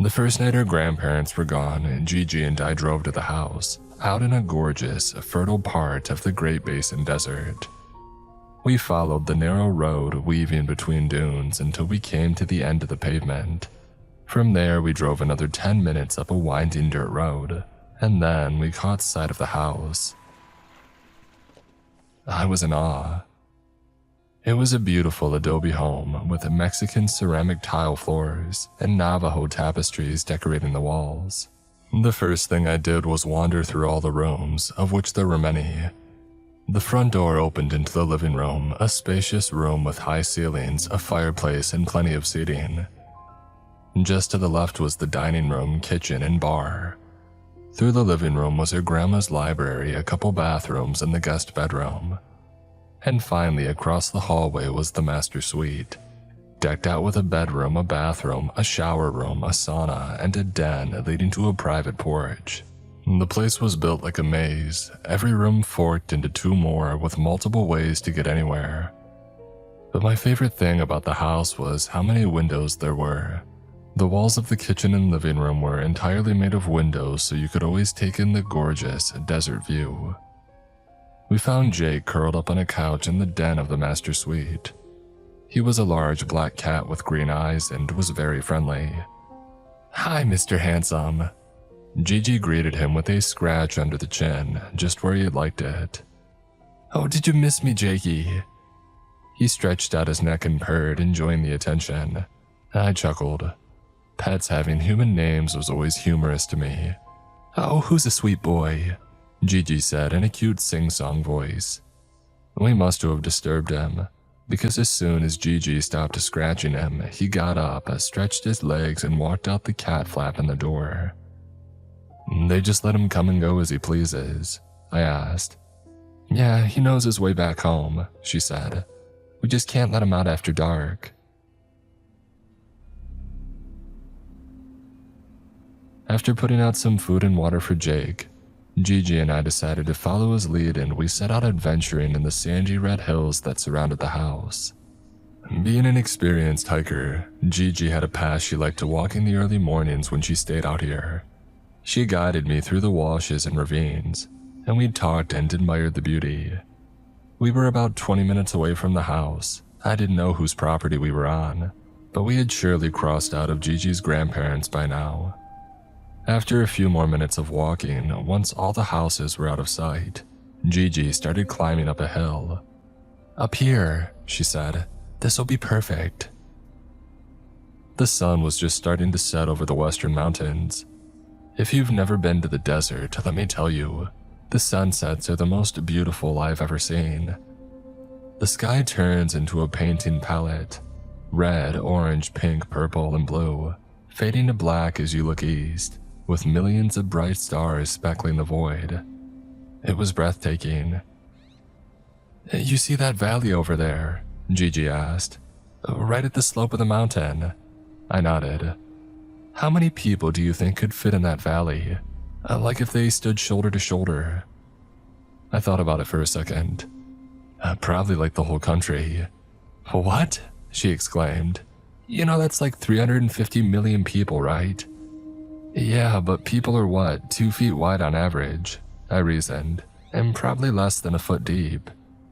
The first night her grandparents were gone, Gigi and I drove to the house, out in a gorgeous, fertile part of the Great Basin Desert. We followed the narrow road weaving between dunes until we came to the end of the pavement. From there, we drove another 10 minutes up a winding dirt road, and then we caught sight of the house. I was in awe. It was a beautiful adobe home with Mexican ceramic tile floors and Navajo tapestries decorating the walls. The first thing I did was wander through all the rooms, of which there were many. The front door opened into the living room, a spacious room with high ceilings, a fireplace, and plenty of seating. Just to the left was the dining room, kitchen, and bar. Through the living room was her grandma's library, a couple bathrooms, and the guest bedroom. And finally, across the hallway was the master suite, decked out with a bedroom, a bathroom, a shower room, a sauna, and a den leading to a private porch. The place was built like a maze, every room forked into two more with multiple ways to get anywhere. But my favorite thing about the house was how many windows there were. The walls of the kitchen and living room were entirely made of windows, so you could always take in the gorgeous desert view. We found Jake curled up on a couch in the den of the master suite. He was a large black cat with green eyes and was very friendly. "Hi, Mr. Handsome." Gigi greeted him with a scratch under the chin, just where he had liked it. "Oh, did you miss me, Jakey?" He stretched out his neck and purred, enjoying the attention. I chuckled. Pets having human names was always humorous to me. "Oh, who's a sweet boy?" Gigi said in a cute sing-song voice. We must have disturbed him, because as soon as Gigi stopped scratching him, he got up, stretched his legs, and walked out the cat flap in the door. "They just let him come and go as he pleases?" I asked. "Yeah, he knows his way back home," she said. "We just can't let him out after dark." After putting out some food and water for Jake, Gigi and I decided to follow his lead, and we set out adventuring in the sandy red hills that surrounded the house. Being an experienced hiker, Gigi had a path she liked to walk in the early mornings when she stayed out here. She guided me through the washes and ravines, and we talked and admired the beauty. We were about 20 minutes away from the house. I didn't know whose property we were on, but we had surely crossed out of Gigi's grandparents by now. After a few more minutes of walking, once all the houses were out of sight, Gigi started climbing up a hill. "Up here," she said. "This'll be perfect." The sun was just starting to set over the western mountains. If you've never been to the desert, let me tell you, the sunsets are the most beautiful I've ever seen. The sky turns into a painting palette, red, orange, pink, purple, and blue, fading to black as you look east, with millions of bright stars speckling the void. It was breathtaking. "You see that valley over there?" Gigi asked. "Right at the slope of the mountain." I nodded. "How many people do you think could fit in that valley? Like if they stood shoulder to shoulder?" I thought about it for a second. Probably like the whole country." "What?" she exclaimed. "You know that's like 350 million people, right?" "Yeah, but people are what, 2 feet wide on average," I reasoned, "and probably less than a foot deep.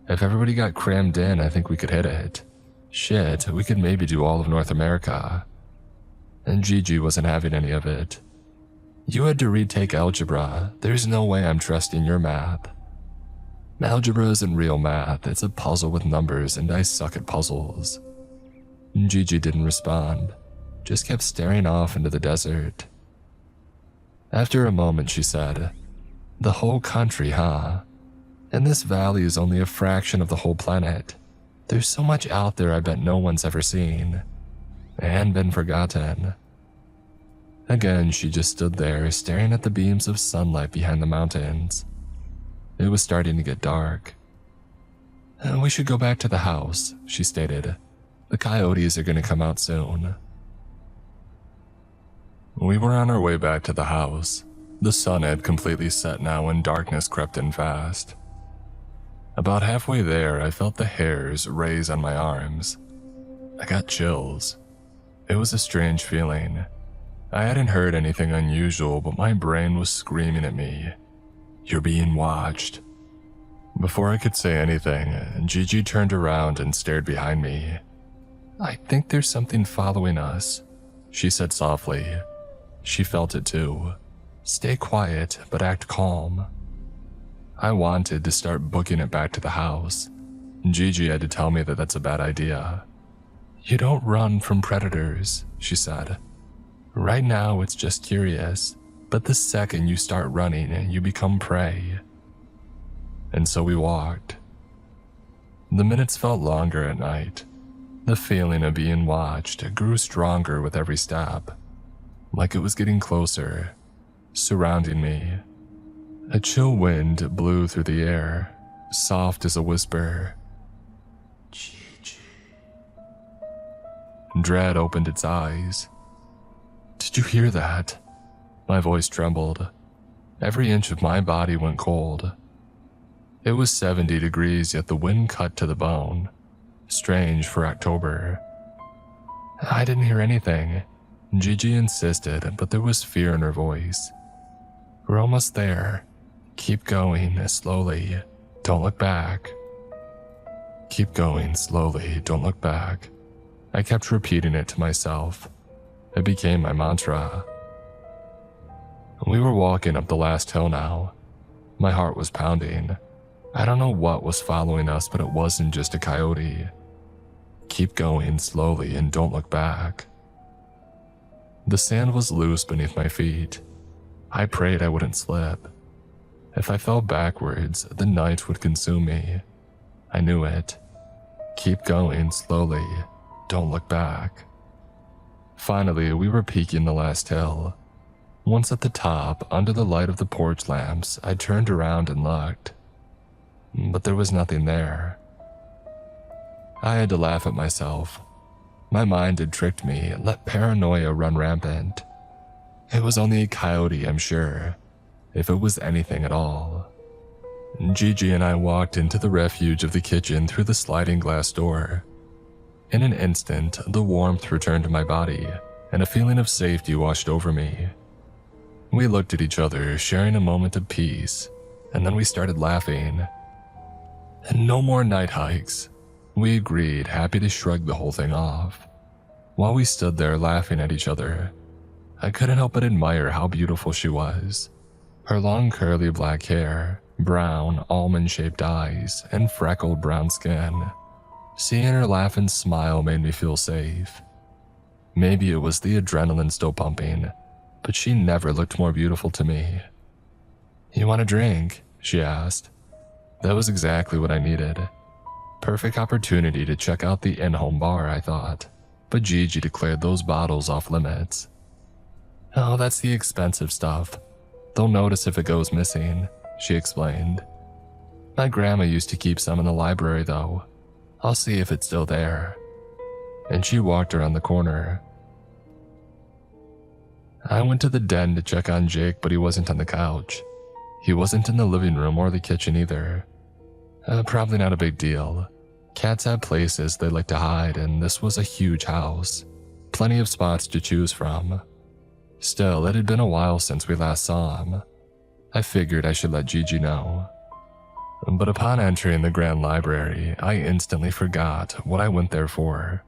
If everybody got crammed in, I think we could hit it. Shit, we could maybe do all of North America." And Gigi wasn't having any of it. "You had to retake algebra. There's no way I'm trusting your math." "Algebra isn't real math, it's a puzzle with numbers, and I suck at puzzles." Gigi didn't respond, just kept staring off into the desert. After a moment, she said, "The whole country, huh? And this valley is only a fraction of the whole planet. There's so much out there I bet no one's ever seen. And been forgotten." Again, she just stood there, staring at the beams of sunlight behind the mountains. It was starting to get dark. "We should go back to the house," she stated. "The coyotes are going to come out soon." We were on our way back to the house. The sun had completely set now and darkness crept in fast. About halfway there, I felt the hairs raise on my arms. I got chills. It was a strange feeling. I hadn't heard anything unusual, but my brain was screaming at me, "You're being watched." Before I could say anything, Gigi turned around and stared behind me. "I think there's something following us," she said softly. She felt it too. "Stay quiet, but act calm." I wanted to start booking it back to the house. Gigi had to tell me that that's a bad idea. "You don't run from predators," she said. "Right now it's just curious, but the second you start running, you become prey." And so we walked. The minutes felt longer at night. The feeling of being watched grew stronger with every step, like it was getting closer, surrounding me. A chill wind blew through the air, soft as a whisper. "Gigi." Dread opened its eyes. "Did you hear that?" My voice trembled. Every inch of my body went cold. It was 70 degrees, yet the wind cut to the bone. Strange for October. "I didn't hear anything," Gigi insisted, but there was fear in her voice. "We're almost there. Keep going, slowly. Don't look back." "Keep going, slowly. Don't look back." I kept repeating it to myself. It became my mantra. We were walking up the last hill now. My heart was pounding. I don't know what was following us, but it wasn't just a coyote. "Keep going slowly and don't look back." The sand was loose beneath my feet. I prayed I wouldn't slip. If I fell backwards, the night would consume me. I knew it. Keep going slowly. Don't look back. Finally, we were peaking the last hill. Once at the top, under the light of the porch lamps, I turned around and looked. But there was nothing there. I had to laugh at myself. My mind had tricked me, let paranoia run rampant. It was only a coyote, I'm sure, if it was anything at all. Gigi and I walked into the refuge of the kitchen through the sliding glass door. In an instant, the warmth returned to my body, and a feeling of safety washed over me. We looked at each other, sharing a moment of peace, and then we started laughing. "And no more night hikes," we agreed, happy to shrug the whole thing off. While we stood there laughing at each other, I couldn't help but admire how beautiful she was. Her long curly black hair, brown almond-shaped eyes, and freckled brown skin. Seeing her laugh and smile made me feel safe. Maybe it was the adrenaline still pumping, but she never looked more beautiful to me. "You want a drink?" she asked. That was exactly what I needed. Perfect opportunity to check out the in-home bar, I thought, but Gigi declared those bottles off limits. "Oh, that's the expensive stuff. They'll notice if it goes missing," she explained. "My grandma used to keep some in the library though. I'll see if it's still there." And she walked around the corner. I went to the den to check on Jake, but he wasn't on the couch. He wasn't in the living room or the kitchen either. Probably not a big deal. Cats have places they like to hide, and this was a huge house. Plenty of spots to choose from. Still, it had been a while since we last saw him. I figured I should let Gigi know. But upon entering the grand library, I instantly forgot what I went there for.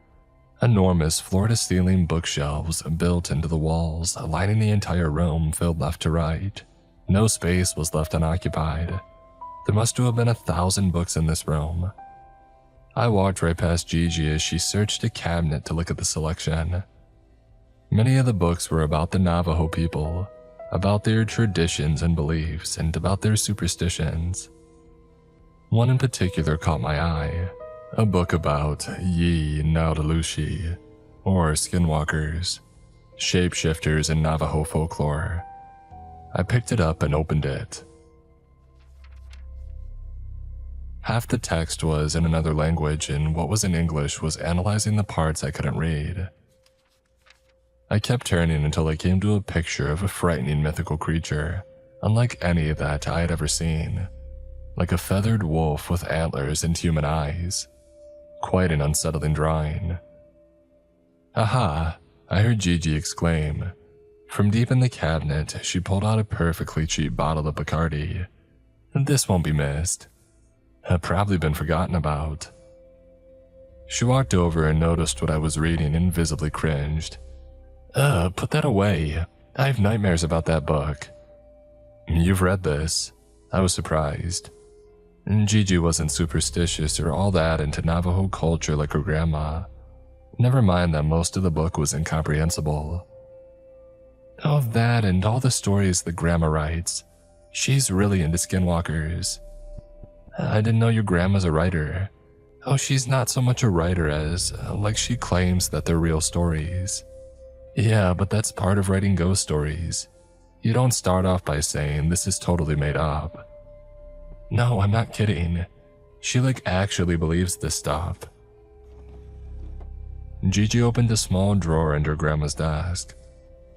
Enormous floor-to-ceiling bookshelves built into the walls, lining the entire room filled left to right. No space was left unoccupied. There must have been 1,000 books in this room. I walked right past Gigi as she searched a cabinet to look at the selection. Many of the books were about the Navajo people, about their traditions and beliefs, and about their superstitions. One in particular caught my eye, a book about Yi Naudalushi, or skinwalkers, shapeshifters in Navajo folklore. I picked it up and opened it. Half the text was in another language, and what was in English was analyzing the parts I couldn't read. I kept turning until I came to a picture of a frightening mythical creature, unlike any that I had ever seen. Like a feathered wolf with antlers and human eyes. Quite an unsettling drawing. "Aha!" I heard Gigi exclaim. From deep in the cabinet, she pulled out a perfectly cheap bottle of Bacardi. This won't be missed. Had probably been forgotten about. She walked over and noticed what I was reading and visibly cringed. Put that away. I have nightmares about that book. You've read this? I was surprised. Gigi wasn't superstitious or all that into Navajo culture like her grandma. Never mind that most of the book was incomprehensible. Oh, that and all the stories that grandma writes. She's really into skinwalkers. I didn't know your grandma's a writer. Oh, she's not so much a writer as, like she claims that they're real stories. Yeah, but that's part of writing ghost stories. You don't start off by saying this is totally made up. No, I'm not kidding. She actually believes this stuff. Gigi opened a small drawer under grandma's desk.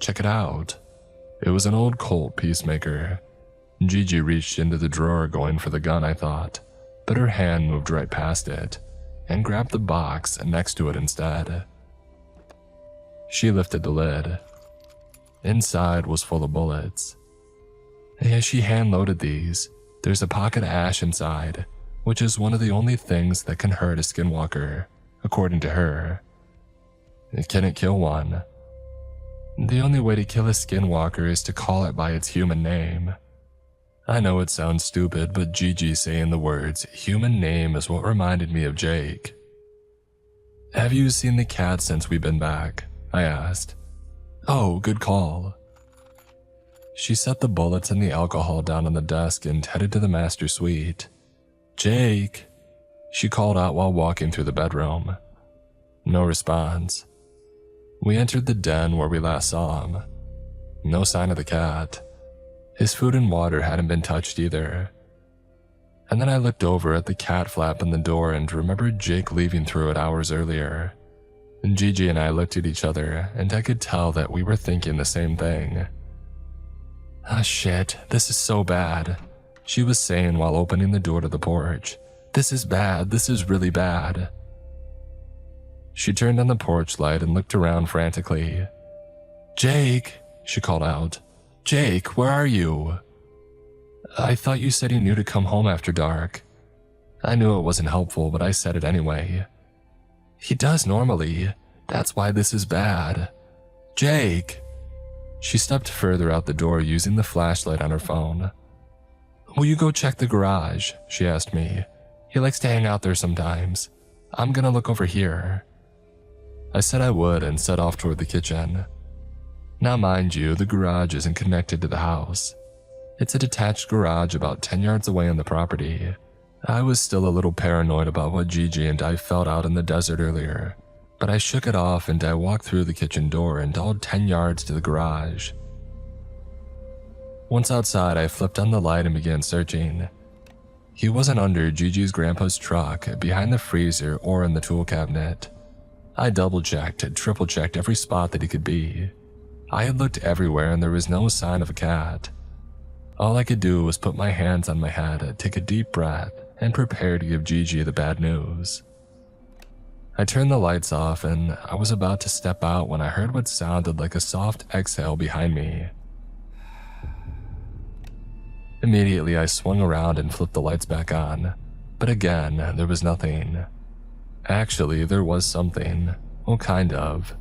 Check it out. It was an old Colt Peacemaker. Gigi reached into the drawer going for the gun, I thought, but her hand moved right past it and grabbed the box next to it instead. She lifted the lid. Inside was full of bullets. As she hand-loaded these, there's a pocket of ash inside, which is one of the only things that can hurt a skinwalker, according to her. Can it kill one? The only way to kill a skinwalker is to call it by its human name. I know it sounds stupid, but Gigi saying the words human name is what reminded me of Jake. Have you seen the cat since we've been back? I asked. Oh, good call. She set the bullets and the alcohol down on the desk and headed to the master suite. Jake, she called out while walking through the bedroom. No response. We entered the den where we last saw him. No sign of the cat. His food and water hadn't been touched either. And then I looked over at the cat flap in the door and remembered Jake leaving through it hours earlier. Gigi and I looked at each other, and I could tell that we were thinking the same thing. Ah, shit, this is so bad, she was saying while opening the door to the porch. This is bad, this is really bad. She turned on the porch light and looked around frantically. Jake, she called out. Jake, where are you? I thought you said you knew to come home after dark. I knew it wasn't helpful, but I said it anyway. He does normally. That's why this is bad. Jake! She stepped further out the door using the flashlight on her phone. Will you go check the garage? She asked me. He likes to hang out there sometimes. I'm gonna look over here. I said I would and set off toward the kitchen. Now mind you, the garage isn't connected to the house. It's a detached garage about 10 yards away on the property. I was still a little paranoid about what Gigi and I felt out in the desert earlier, but I shook it off and I walked through the kitchen door and all 10 yards to the garage. Once outside, I flipped on the light and began searching. He wasn't under Gigi's grandpa's truck, behind the freezer, or in the tool cabinet. I double-checked, triple-checked every spot that he could be. I had looked everywhere and there was no sign of a cat. All I could do was put my hands on my head, take a deep breath, and prepare to give Gigi the bad news. I turned the lights off and I was about to step out when I heard what sounded like a soft exhale behind me. Immediately I swung around and flipped the lights back on, but again there was nothing. Actually, there was something. Well, kind of.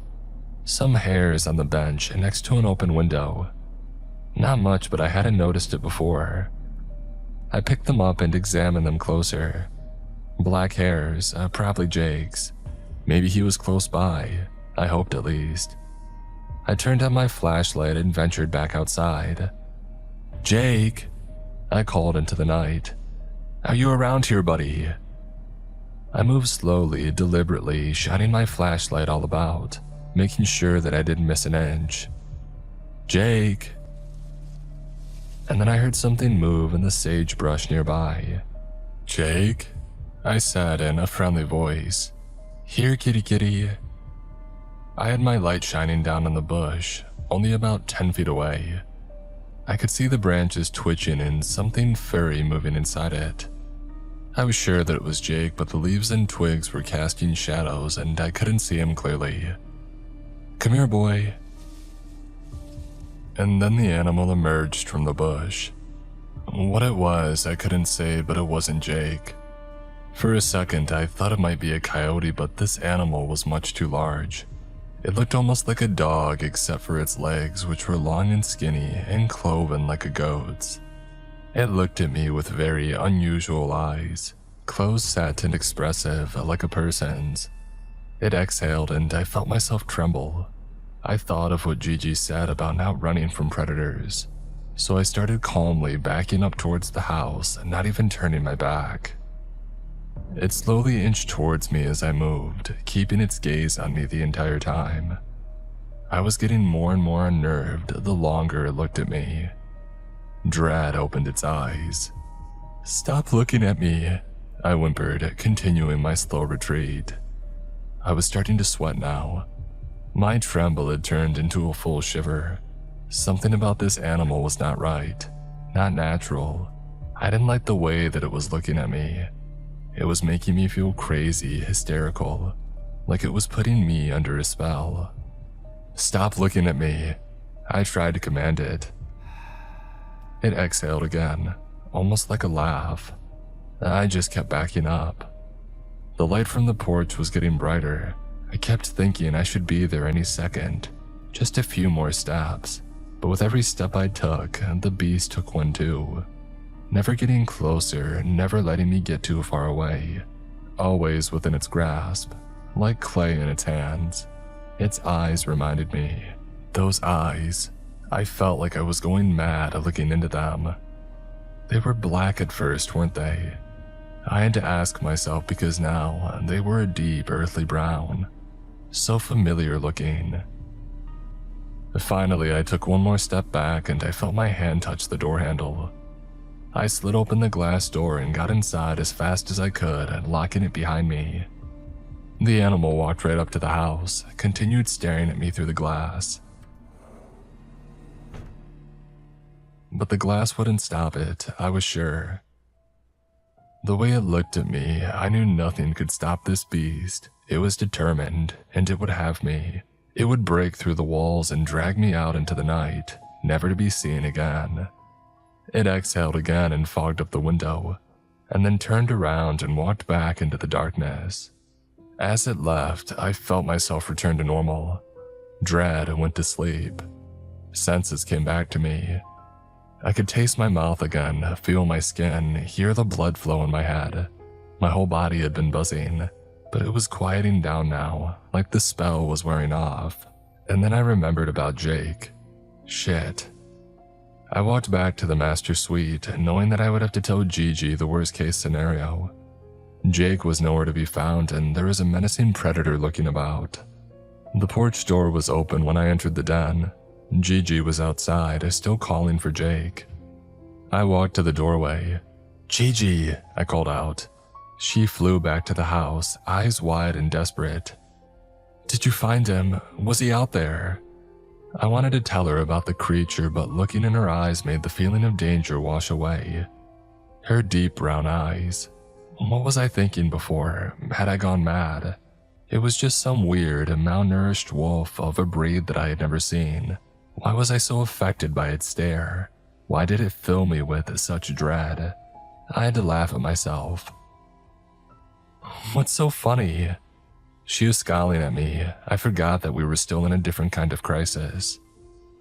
Some hairs on the bench next to an open window. Not much, but I hadn't noticed it before. I picked them up and examined them closer. Black hairs, probably Jake's. Maybe he was close by, I hoped at least. I turned on my flashlight and ventured back outside. Jake, I called into the night. Are you around here, buddy? I moved slowly, deliberately, shining my flashlight all about, making sure that I didn't miss an inch. Jake! And then I heard something move in the sagebrush nearby. Jake? I said in a friendly voice. Here, kitty kitty. I had my light shining down on the bush, only about 10 feet away. I could see the branches twitching and something furry moving inside it. I was sure that it was Jake, but the leaves and twigs were casting shadows and I couldn't see him clearly. Come here, boy. and then the animal emerged from the bush. What it was, I couldn't say, but it wasn't Jake. For a second, I thought it might be a coyote, but this animal was much too large. It looked almost like a dog except for its legs, which were long and skinny and cloven like a goat's. It looked at me with very unusual eyes, closed set and expressive like a person's. It exhaled and I felt myself tremble. I thought of what Gigi said about not running from predators, so I started calmly backing up towards the house, not even turning my back. It slowly inched towards me as I moved, keeping its gaze on me the entire time. I was getting more and more unnerved the longer it looked at me. Dread opened its eyes. "Stop looking at me," I whimpered, continuing my slow retreat. I was starting to sweat now. My tremble had turned into a full shiver. Something about this animal was not right, not natural. I didn't like the way that it was looking at me. It was making me feel crazy, hysterical, like it was putting me under a spell. "Stop looking at me," I tried to command it. It exhaled again, almost like a laugh. I just kept backing up. The light from the porch was getting brighter. I kept thinking I should be there any second, just a few more steps, but with every step I took, the beast took one too. Never getting closer, never letting me get too far away, always within its grasp, like clay in its hands. Its eyes reminded me. Those eyes. I felt like I was going mad looking into them. They were black at first, weren't they? I had to ask myself because now they were a deep earthly brown, so familiar looking. Finally, I took one more step back and I felt my hand touch the door handle. I slid open the glass door and got inside as fast as I could, locking it behind me. The animal walked right up to the house, continued staring at me through the glass. But the glass wouldn't stop it, I was sure. The way it looked at me, I knew nothing could stop this beast. It was determined, and it would have me. It would break through the walls and drag me out into the night, never to be seen again. It exhaled again and fogged up the window, and then turned around and walked back into the darkness. As it left, I felt myself return to normal. Dread went to sleep. Senses came back to me. I could taste my mouth again, feel my skin, hear the blood flow in my head. My whole body had been buzzing, but it was quieting down now, like the spell was wearing off. And then I remembered about Jake. Shit. I walked back to the master suite, knowing that I would have to tell Gigi the worst case scenario. Jake was nowhere to be found, and there was a menacing predator looking about. The porch door was open when I entered the den. Gigi was outside, still calling for Jake. I walked to the doorway. "Gigi," I called out. She flew back to the house, eyes wide and desperate. "Did you find him? Was he out there?" I wanted to tell her about the creature, but looking in her eyes made the feeling of danger wash away. Her deep brown eyes. What was I thinking before? Had I gone mad? It was just some weird, malnourished wolf of a breed that I had never seen. Why was I so affected by its stare? Why did it fill me with such dread? I had to laugh at myself. "What's so funny?" She was scowling at me. I forgot that we were still in a different kind of crisis.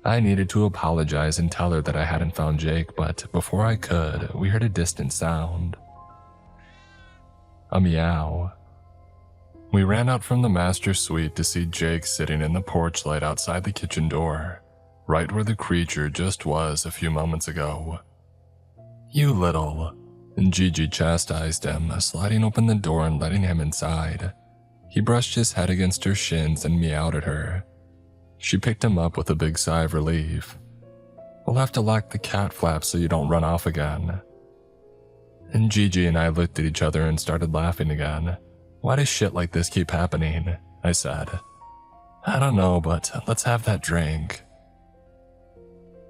I needed to apologize and tell her that I hadn't found Jake, but before I could, we heard a distant sound. A meow. We ran out from the master suite to see Jake sitting in the porch light outside the kitchen door, right where the creature just was a few moments ago. "You little," Gigi chastised him, sliding open the door and letting him inside. He brushed his head against her shins and meowed at her. She picked him up with a big sigh of relief. "We'll have to lock the cat flap so you don't run off again." And Gigi and I looked at each other and started laughing again. "Why does shit like this keep happening?" I said. "I don't know, but let's have that drink."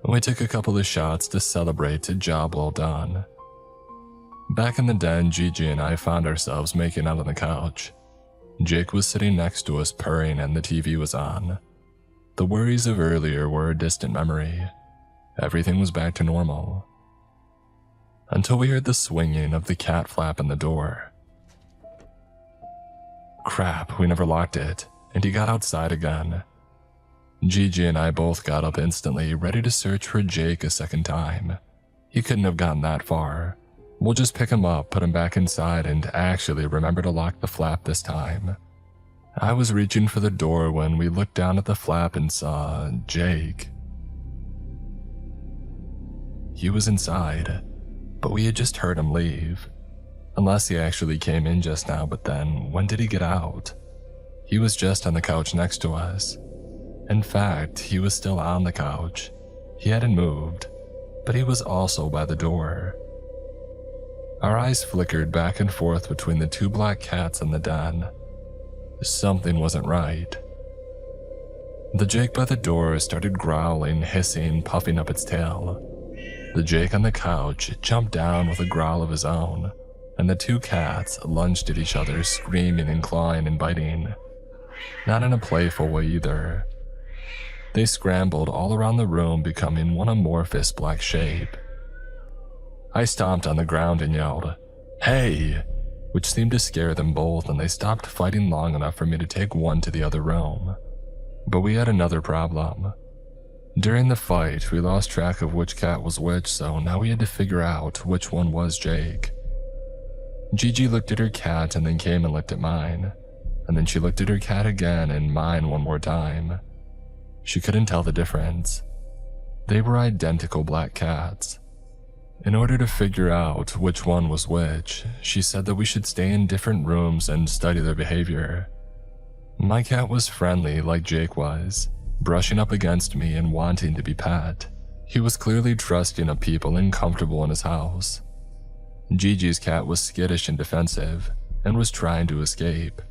We took a couple of shots to celebrate a job well done. Back in the den, Gigi and I found ourselves making out on the couch. Jake was sitting next to us purring and the TV was on. The worries of earlier were a distant memory. Everything was back to normal. Until we heard the swinging of the cat flap in the door. Crap, we never locked it, and he got outside again. Gigi and I both got up instantly, ready to search for Jake a second time. He couldn't have gotten that far. We'll just pick him up, put him back inside, and actually remember to lock the flap this time. I was reaching for the door when we looked down at the flap and saw Jake. He was inside, but we had just heard him leave. Unless he actually came in just now, but then when did he get out? He was just on the couch next to us. In fact, he was still on the couch. He hadn't moved, but he was also by the door. Our eyes flickered back and forth between the two black cats in the den. Something wasn't right. The Jake by the door started growling, hissing, puffing up its tail. The Jake on the couch jumped down with a growl of his own, and the two cats lunged at each other, screaming and clawing and biting. Not in a playful way either. They scrambled all around the room, becoming one amorphous black shape. I stomped on the ground and yelled, "Hey!" which seemed to scare them both, and they stopped fighting long enough for me to take one to the other room. But we had another problem. During the fight, we lost track of which cat was which, so now we had to figure out which one was Jake. Gigi looked at her cat and then came and looked at mine, and then she looked at her cat again and mine one more time. She couldn't tell the difference. They were identical black cats. In order to figure out which one was which, she said that we should stay in different rooms and study their behavior. My cat was friendly like Jake was, brushing up against me and wanting to be pet. He was clearly trusting of people and comfortable in his house. Gigi's cat was skittish and defensive, and was trying to escape.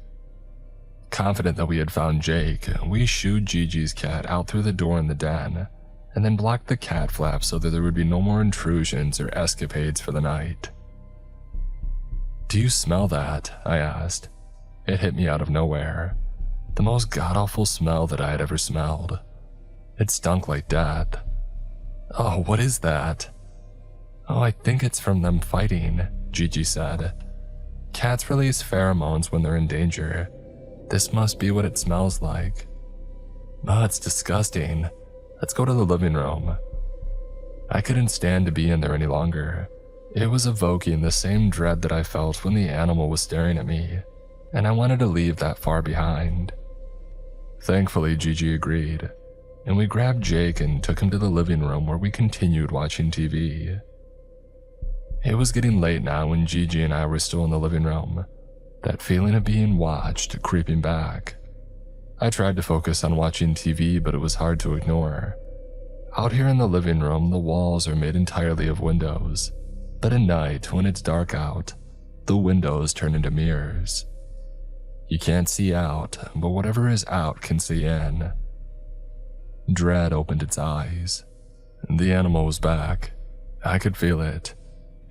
Confident that we had found Jake, we shooed Gigi's cat out through the door in the den, and then blocked the cat flap so that there would be no more intrusions or escapades for the night. "Do you smell that?" I asked. It hit me out of nowhere. The most god-awful smell that I had ever smelled. It stunk like death. "Oh, what is that?" "Oh, I think it's from them fighting," Gigi said. "Cats release pheromones when they're in danger. This must be what it smells like." "Oh, it's disgusting. Let's go to the living room." I couldn't stand to be in there any longer. It was evoking the same dread that I felt when the animal was staring at me, and I wanted to leave that far behind. Thankfully, Gigi agreed, and we grabbed Jake and took him to the living room where we continued watching TV. It was getting late now when Gigi and I were still in the living room, that feeling of being watched creeping back. I tried to focus on watching TV, but it was hard to ignore. Out here in the living room, the walls are made entirely of windows, but at night, when it's dark out, the windows turn into mirrors. You can't see out, but whatever is out can see in. Dread opened its eyes. The animal was back. I could feel it.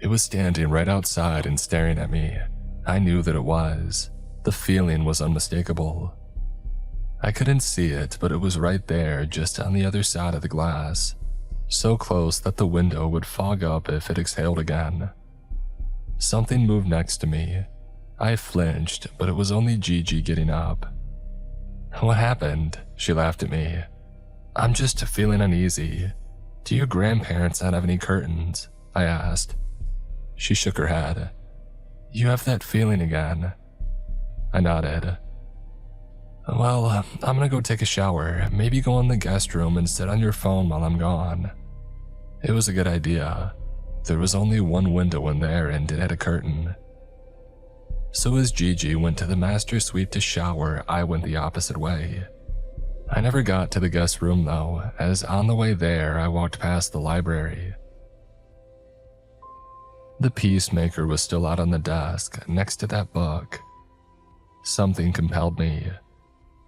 It was standing right outside and staring at me. I knew that it was. The feeling was unmistakable. I couldn't see it, but it was right there, just on the other side of the glass, so close that the window would fog up if it exhaled again. Something moved next to me. I flinched, but it was only Gigi getting up. "What happened?" She laughed at me. "I'm just feeling uneasy. Do your grandparents not have any curtains?" I asked. She shook her head. "You have that feeling again." I nodded. "Well, I'm gonna go take a shower, maybe go in the guest room and sit on your phone while I'm gone." It was a good idea. There was only one window in there and it had a curtain. So as Gigi went to the master suite to shower, I went the opposite way. I never got to the guest room though, as on the way there I walked past the library. The Peacemaker was still out on the desk next to that book. Something compelled me,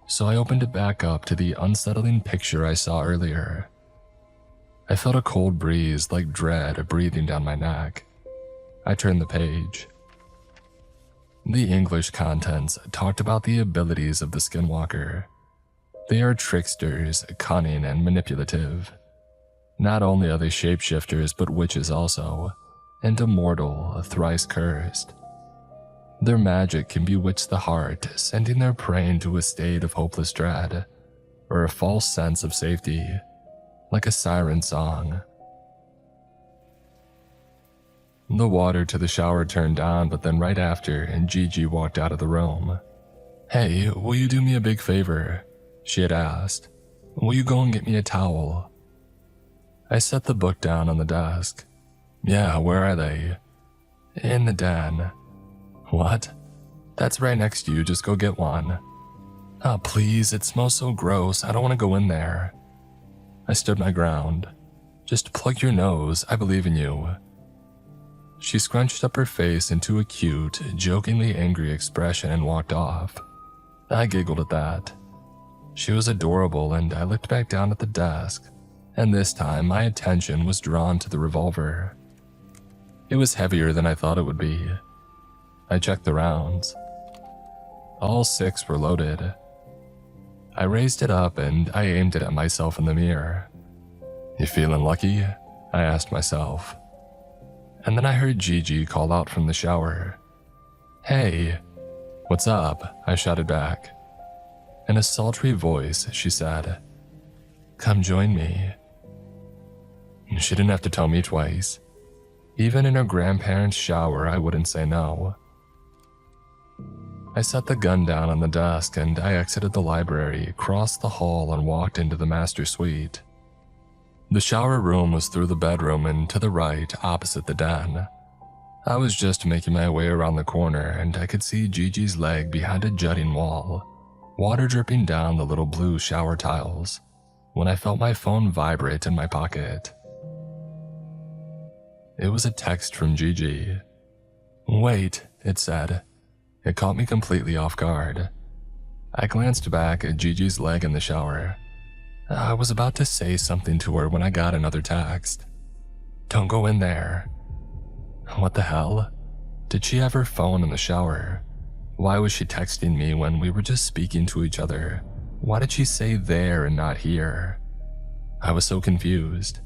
so I opened it back up to the unsettling picture I saw earlier. I felt a cold breeze like dread breathing down my neck. I turned the page. The English contents talked about the abilities of the Skinwalker. They are tricksters, cunning, and manipulative. Not only are they shapeshifters, but witches also, and immortal, thrice cursed. Their magic can bewitch the heart, sending their prey into a state of hopeless dread, or a false sense of safety, like a siren song. The water to the shower turned on, but then right after, Gigi walked out of the room. "Hey, will you do me a big favor?" she had asked. "Will you go and get me a towel?" I set the book down on the desk. "Yeah, where are they?" "In the den." "What?" "That's right next to you, just go get one." "Oh, please, it smells so gross, I don't want to go in there." I stood my ground. "Just plug your nose, I believe in you." She scrunched up her face into a cute, jokingly angry expression and walked off. I giggled at that. She was adorable, and I looked back down at the desk, and this time my attention was drawn to the revolver. It was heavier than I thought it would be. I checked the rounds. All 6 were loaded. I raised it up and I aimed it at myself in the mirror. "You feeling lucky?" I asked myself. And then I heard Gigi call out from the shower. "Hey." "What's up?" I shouted back. In a sultry voice, she said, "Come join me." She didn't have to tell me twice. Even in her grandparents' shower, I wouldn't say no. I set the gun down on the desk and I exited the library, crossed the hall, and walked into the master suite. The shower room was through the bedroom and to the right, opposite the den. I was just making my way around the corner and I could see Gigi's leg behind a jutting wall, water dripping down the little blue shower tiles, when I felt my phone vibrate in my pocket. It was a text from Gigi. "Wait," it said. It caught me completely off guard. I glanced back at Gigi's leg in the shower. I was about to say something to her when I got another text. "Don't go in there." What the hell? Did she have her phone in the shower? Why was she texting me when we were just speaking to each other? Why did she say there and not here? I was so confused.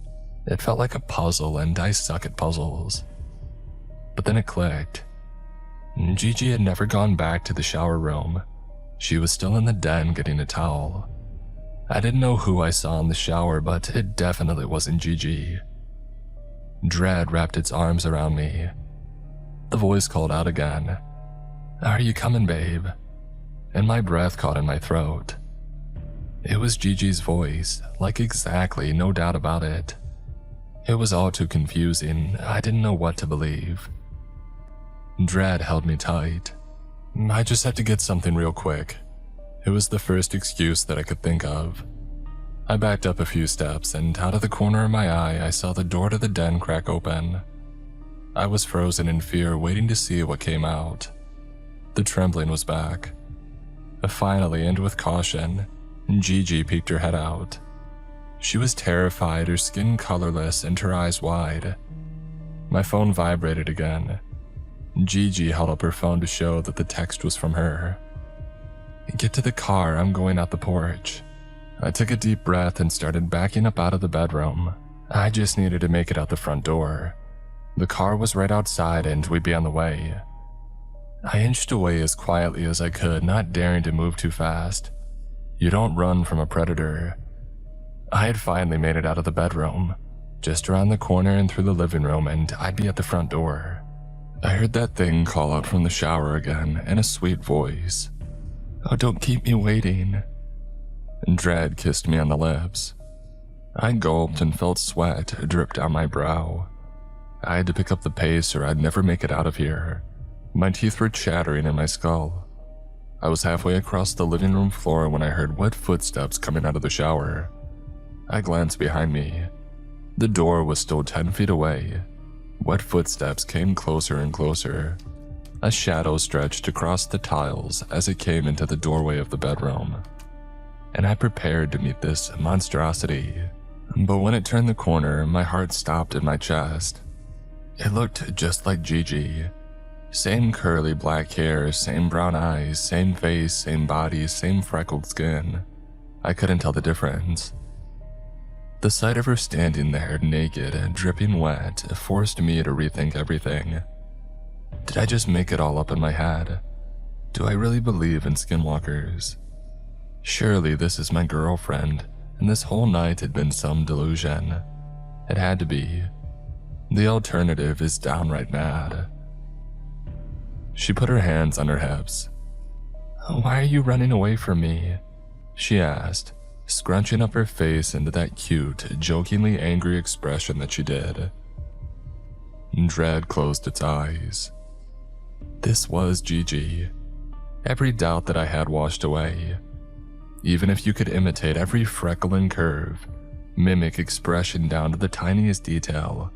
It felt like a puzzle, and I suck at puzzles. But then it clicked. Gigi had never gone back to the shower room. She was still in the den getting a towel. I didn't know who I saw in the shower, but it definitely wasn't Gigi. Dread wrapped its arms around me. The voice called out again. "Are you coming, babe?" And my breath caught in my throat. It was Gigi's voice, like exactly, no doubt about it. It was all too confusing. I didn't know what to believe. Dread held me tight. "I just have to get something real quick." It was the first excuse that I could think of. I backed up a few steps, and out of the corner of my eye, I saw the door to the den crack open. I was frozen in fear, waiting to see what came out. The trembling was back. Finally, and with caution, Gigi peeked her head out. She was terrified, her skin colorless and her eyes wide. My phone vibrated again. Gigi held up her phone to show that the text was from her. "Get to the car, I'm going out the porch." I took a deep breath and started backing up out of the bedroom. I just needed to make it out the front door. The car was right outside and we'd be on the way. I inched away as quietly as I could, not daring to move too fast. You don't run from a predator. I had finally made it out of the bedroom, just around the corner and through the living room, and I'd be at the front door. I heard that thing call out from the shower again in a sweet voice. "Oh, don't keep me waiting." And Dread kissed me on the lips. I gulped and felt sweat drip down my brow. I had to pick up the pace or I'd never make it out of here. My teeth were chattering in my skull. I was halfway across the living room floor when I heard wet footsteps coming out of the shower. I glanced behind me. The door was still 10 feet away. Wet footsteps came closer and closer. A shadow stretched across the tiles as it came into the doorway of the bedroom. And I prepared to meet this monstrosity. But when it turned the corner, my heart stopped in my chest. It looked just like Gigi. Same curly black hair, same brown eyes, same face, same body, same freckled skin. I couldn't tell the difference. The sight of her standing there, naked and dripping wet, forced me to rethink everything. Did I just make it all up in my head? Do I really believe in skinwalkers? Surely this is my girlfriend, and this whole night had been some delusion. It had to be. The alternative is downright mad. She put her hands on her hips. "Why are you running away from me?" she asked, scrunching up her face into that cute, jokingly angry expression that she did. Dread closed its eyes. This was Gigi. Every doubt that I had washed away. Even if you could imitate every freckle and curve, mimic expression down to the tiniest detail,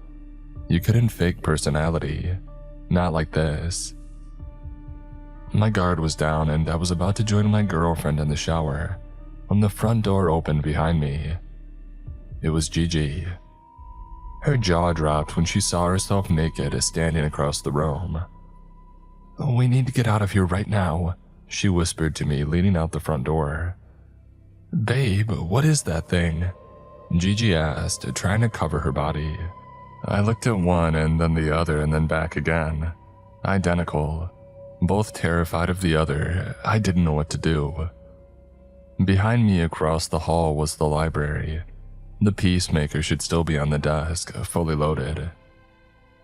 you couldn't fake personality. Not like this. My guard was down and I was about to join my girlfriend in the shower when the front door opened behind me. It was Gigi. Her jaw dropped when she saw herself naked standing across the room. "We need to get out of here right now," she whispered to me, leading out the front door. "Babe, what is that thing?" Gigi asked, trying to cover her body. I looked at one and then the other and then back again. Identical. Both terrified of the other, I didn't know what to do. Behind me across the hall was the library. The peacemaker should still be on the desk, fully loaded.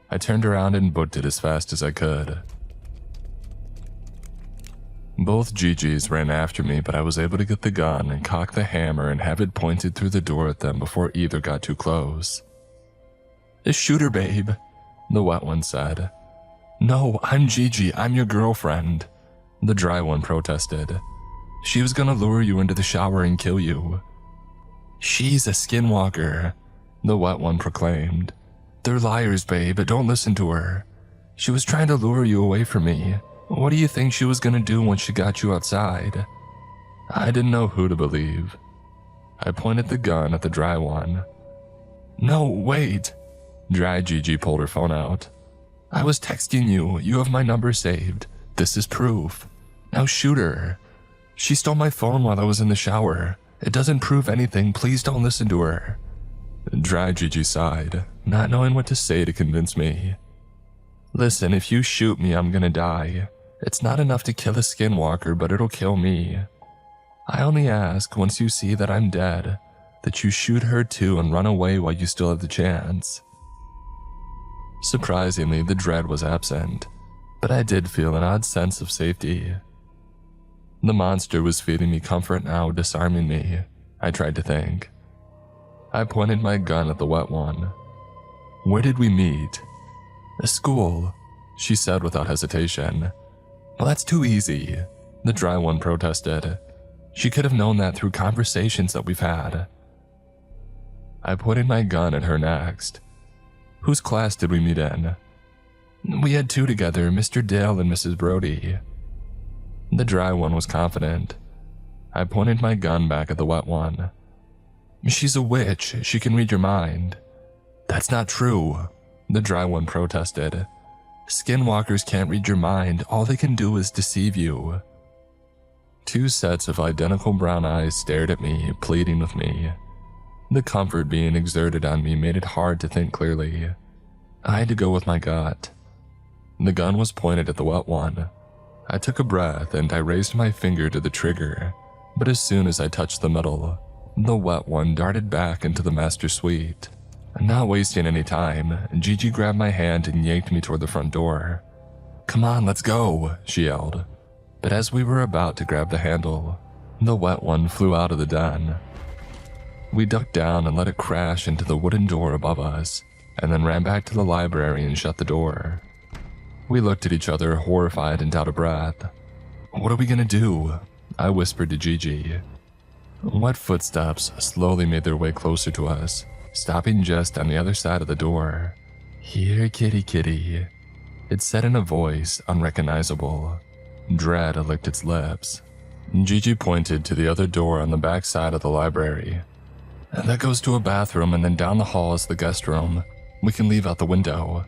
I turned around and booked it as fast as I could. Both Gigi's ran after me, but I was able to get the gun and cock the hammer and have it pointed through the door at them before either got too close. "Shoot her, babe," the wet one said. "No, I'm Gigi, I'm your girlfriend," the dry one protested. "She was gonna lure you into the shower and kill you." "She's a skinwalker," the wet one proclaimed. "They're liars, babe, don't listen to her. She was trying to lure you away from me. What do you think she was gonna do once she got you outside?" I didn't know who to believe. I pointed the gun at the dry one. "No, wait." Dry Gigi pulled her phone out. "I was texting you. You have my number saved. This is proof. Now shoot her. She stole my phone while I was in the shower. It doesn't prove anything. Please don't listen to her." Dry Gigi sighed, not knowing what to say to convince me. "Listen, if you shoot me, I'm gonna die. It's not enough to kill a skinwalker, but it'll kill me. I only ask, once you see that I'm dead, that you shoot her too and run away while you still have the chance." Surprisingly, the dread was absent, but I did feel an odd sense of safety. The monster was feeding me comfort now, disarming me, I tried to think. I pointed my gun at the wet one. "Where did we meet?" "A school," she said without hesitation. "Well, that's too easy," the dry one protested. "She could have known that through conversations that we've had." I pointed my gun at her next. "Whose class did we meet in?" "We had two together, Mr. Dale and Mrs. Brody." The dry one was confident. I pointed my gun back at the wet one. "She's a witch. She can read your mind." "That's not true," the dry one protested. "Skinwalkers can't read your mind. All they can do is deceive you." Two sets of identical brown eyes stared at me, pleading with me. The comfort being exerted on me made it hard to think clearly. I had to go with my gut. The gun was pointed at the wet one. I took a breath and I raised my finger to the trigger, but as soon as I touched the metal, the wet one darted back into the master suite. Not wasting any time, Gigi grabbed my hand and yanked me toward the front door. "Come on, let's go," she yelled. But as we were about to grab the handle, the wet one flew out of the den. We ducked down and let it crash into the wooden door above us, and then ran back to the library and shut the door. We looked at each other, horrified and out of breath. "What are we gonna do?" I whispered to Gigi. Wet footsteps slowly made their way closer to us, stopping just on the other side of the door. "Here, kitty kitty," it said in a voice unrecognizable. Dread licked its lips. Gigi pointed to the other door on the back side of the library. "That goes to a bathroom, and then down the hall is the guest room. We can leave out the window."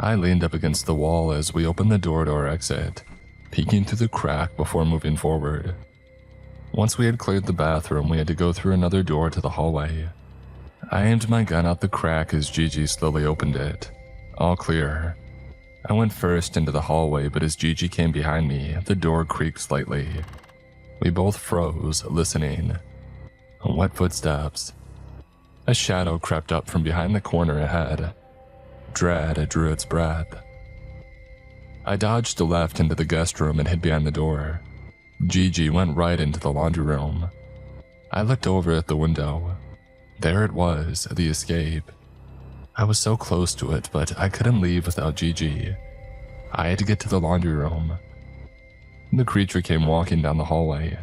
I leaned up against the wall as we opened the door to our exit, peeking through the crack before moving forward. Once we had cleared the bathroom, we had to go through another door to the hallway. I aimed my gun out the crack as Gigi slowly opened it. All clear. I went first into the hallway, but as Gigi came behind me, the door creaked slightly. We both froze, listening. Wet footsteps. A shadow crept up from behind the corner ahead. Dread drew its breath. I dodged left into the guest room and hid behind the door. Gigi went right into the laundry room. I looked over at the window. There it was, the escape. I was so close to it, but I couldn't leave without Gigi. I had to get to the laundry room. The creature came walking down the hallway.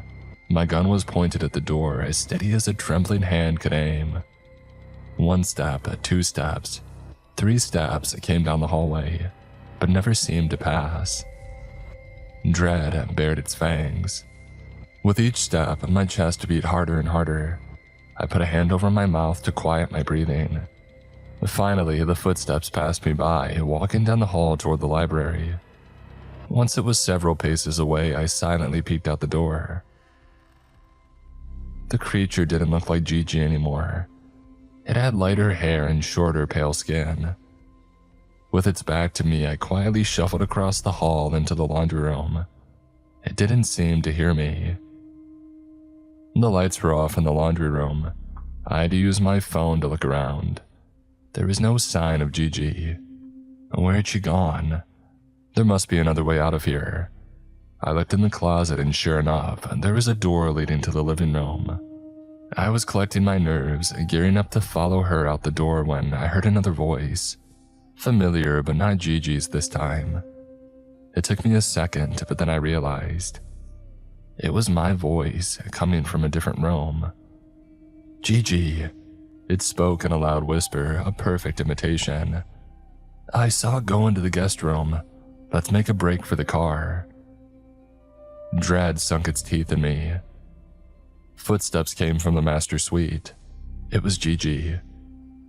My gun was pointed at the door, as steady as a trembling hand could aim. 1 step, 2 steps, 3 steps came down the hallway, but never seemed to pass. Dread bared its fangs. With each step, my chest beat harder and harder. I put a hand over my mouth to quiet my breathing. Finally, the footsteps passed me by, walking down the hall toward the library. Once it was several paces away, I silently peeked out the door. The creature didn't look like Gigi anymore. It had lighter hair and shorter, pale skin. With its back to me, I quietly shuffled across the hall into the laundry room. It didn't seem to hear me. The lights were off in the laundry room. I had to use my phone to look around. There was no sign of Gigi. Where had she gone? There must be another way out of here. I looked in the closet and sure enough, there was a door leading to the living room. I was collecting my nerves, gearing up to follow her out the door when I heard another voice. Familiar, but not Gigi's this time. It took me a second, but then I realized. It was my voice, coming from a different room. Gigi. It spoke in a loud whisper, a perfect imitation. I saw it go into the guest room. Let's make a break for the car. Dread sunk its teeth in me. Footsteps came from the master suite. It was Gigi.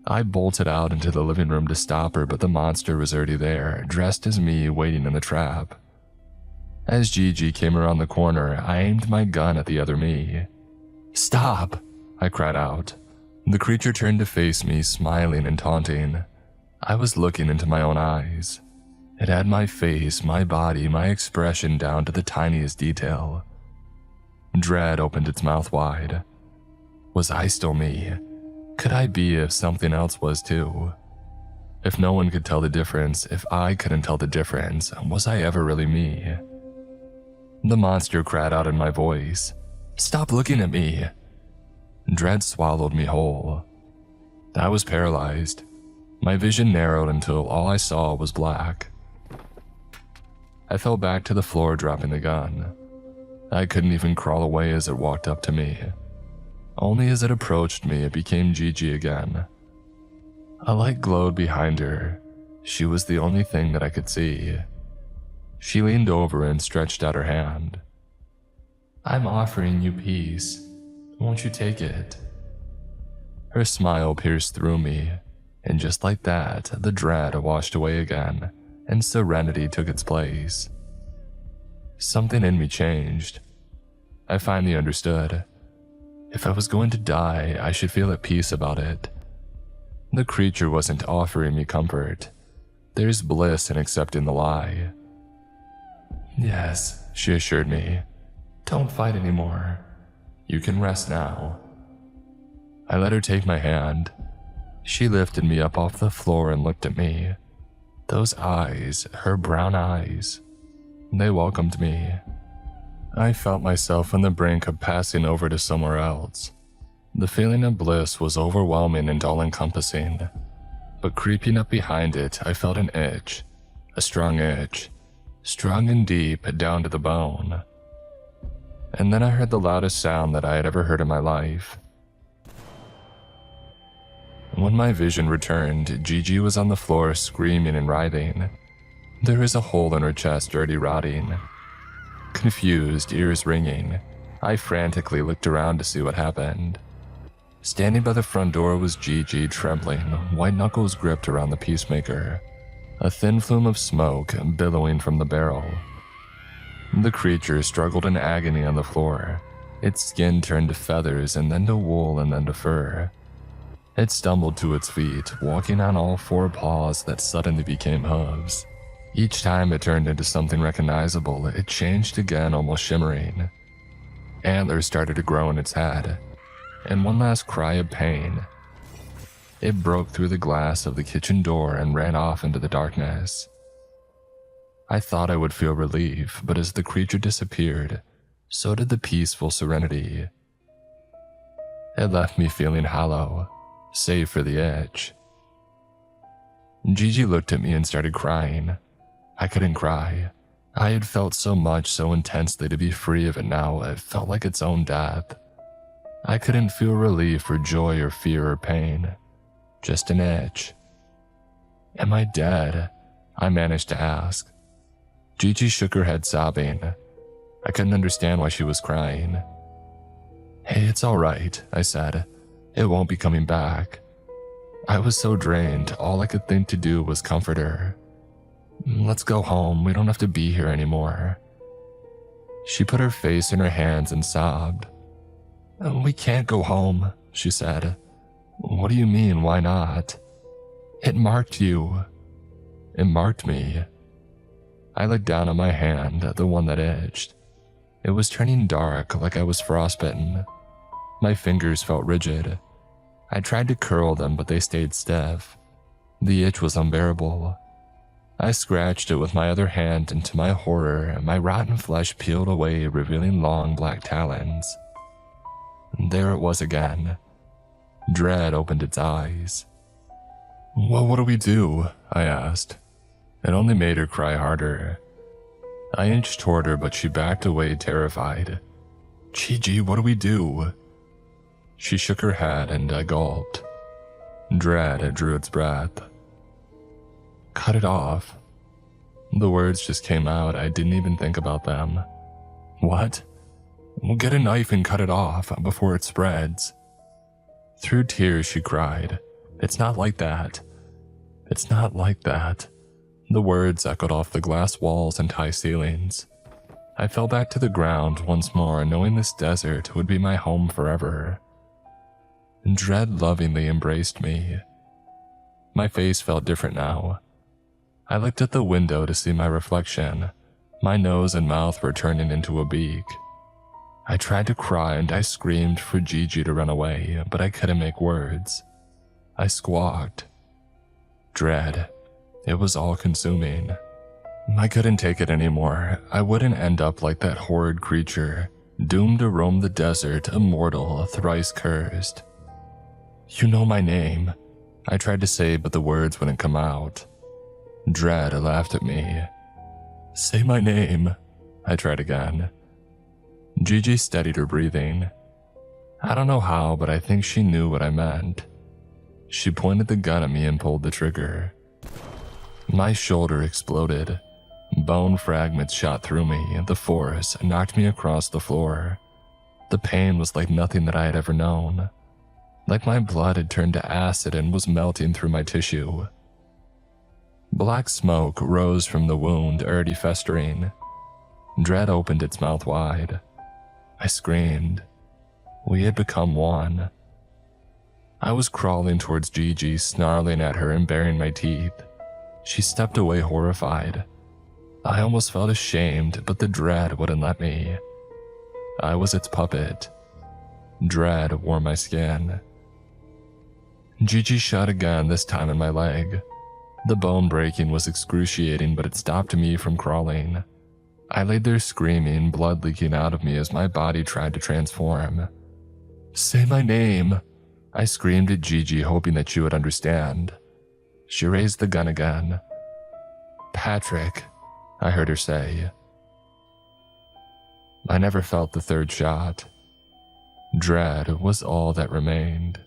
I bolted out into the living room to stop her, but the monster was already there, dressed as me, waiting in the trap. As Gigi came around the corner, I aimed my gun at the other me. Stop! I cried out. The creature turned to face me, smiling and taunting. I was looking into my own eyes. It had my face, my body, my expression down to the tiniest detail. Dread opened its mouth wide. Was I still me? Could I be if something else was too? If no one could tell the difference, if I couldn't tell the difference, was I ever really me? The monster cried out in my voice. Stop looking at me! Dread swallowed me whole. I was paralyzed. My vision narrowed until all I saw was black. I fell back to the floor, dropping the gun. I couldn't even crawl away as it walked up to me. Only as it approached me, it became Gigi again. A light glowed behind her. She was the only thing that I could see. She leaned over and stretched out her hand. I'm offering you peace. Won't you take it? Her smile pierced through me, and just like that, the dread washed away again, and serenity took its place. Something in me changed. I finally understood. If I was going to die, I should feel at peace about it. The creature wasn't offering me comfort. There's bliss in accepting the lie. Yes, she assured me. Don't fight anymore. You can rest now. I let her take my hand. She lifted me up off the floor and looked at me. Those eyes, her brown eyes, they welcomed me. I felt myself on the brink of passing over to somewhere else. The feeling of bliss was overwhelming and all-encompassing, but creeping up behind it, I felt an itch, a strong itch, strong and deep down to the bone. And then I heard the loudest sound that I had ever heard in my life. When my vision returned, Gigi was on the floor screaming and writhing. There was a hole in her chest already rotting. Confused, ears ringing, I frantically looked around to see what happened. Standing by the front door was Gigi, trembling, white knuckles gripped around the peacemaker, a thin flume of smoke billowing from the barrel. The creature struggled in agony on the floor, Its skin turned to feathers and then to wool and then to fur. It stumbled to its feet, walking on all four paws that suddenly became hooves. Each time it turned into something recognizable, it changed again, almost shimmering. Antlers started to grow in its head, and one last cry of pain. It broke through the glass of the kitchen door and ran off into the darkness. I thought I would feel relief, but as the creature disappeared, so did the peaceful serenity. It left me feeling hollow, save for the itch. Gigi looked at me and started crying. I couldn't cry. I had felt so much so intensely to be free of it now, it felt like its own death. I couldn't feel relief or joy or fear or pain, just an itch. Am I dead? I managed to ask. Gigi shook her head, sobbing. I couldn't understand why she was crying. Hey, it's all right, I said. It won't be coming back. I was so drained, all I could think to do was comfort her. Let's go home, we don't have to be here anymore. She put her face in her hands and sobbed. We can't go home, she said. What do you mean, why not? It marked you. It marked me. I looked down at my hand, the one that itched. It was turning dark, like I was frostbitten. My fingers felt rigid. I tried to curl them, but they stayed stiff. The itch was unbearable. I scratched it with my other hand, and to my horror, my rotten flesh peeled away, revealing long black talons. There it was again. Dread opened its eyes. Well, what do we do? I asked. It only made her cry harder. I inched toward her, but she backed away, terrified. Gigi, what do we do? She shook her head, and I gulped. Dread drew its breath. Cut it off. The words just came out, I didn't even think about them. What? We'll get a knife and cut it off before it spreads. Through tears, she cried. It's not like that. It's not like that. The words echoed off the glass walls and high ceilings. I fell back to the ground once more, knowing this desert would be my home forever. Dread lovingly embraced me. My face felt different now. I looked at the window to see my reflection. My nose and mouth were turning into a beak. I tried to cry and I screamed for Gigi to run away, but I couldn't make words. I squawked. Dread. It was all-consuming. I couldn't take it anymore. I wouldn't end up like that horrid creature, doomed to roam the desert, immortal, thrice cursed. You know my name, I tried to say, but the words wouldn't come out. Dread laughed at me. Say my name, I tried again. Gigi steadied her breathing. I don't know how, but I think she knew what I meant. She pointed the gun at me and pulled the trigger. My shoulder exploded. Bone fragments shot through me, and the force knocked me across the floor. The pain was like nothing that I had ever known. Like my blood had turned to acid and was melting through my tissue. Black smoke rose from the wound, already festering. Dread opened its mouth wide. I screamed. We had become one. I was crawling towards Gigi, snarling at her and baring my teeth. She stepped away, horrified. I almost felt ashamed, but the dread wouldn't let me. I was its puppet. Dread wore my skin. Gigi shot again, this time in my leg. The bone breaking was excruciating, but it stopped me from crawling. I laid there screaming, blood leaking out of me as my body tried to transform. Say my name, I screamed at Gigi, hoping that she would understand. She raised the gun again. Patrick, I heard her say. I never felt the third shot. Dread was all that remained.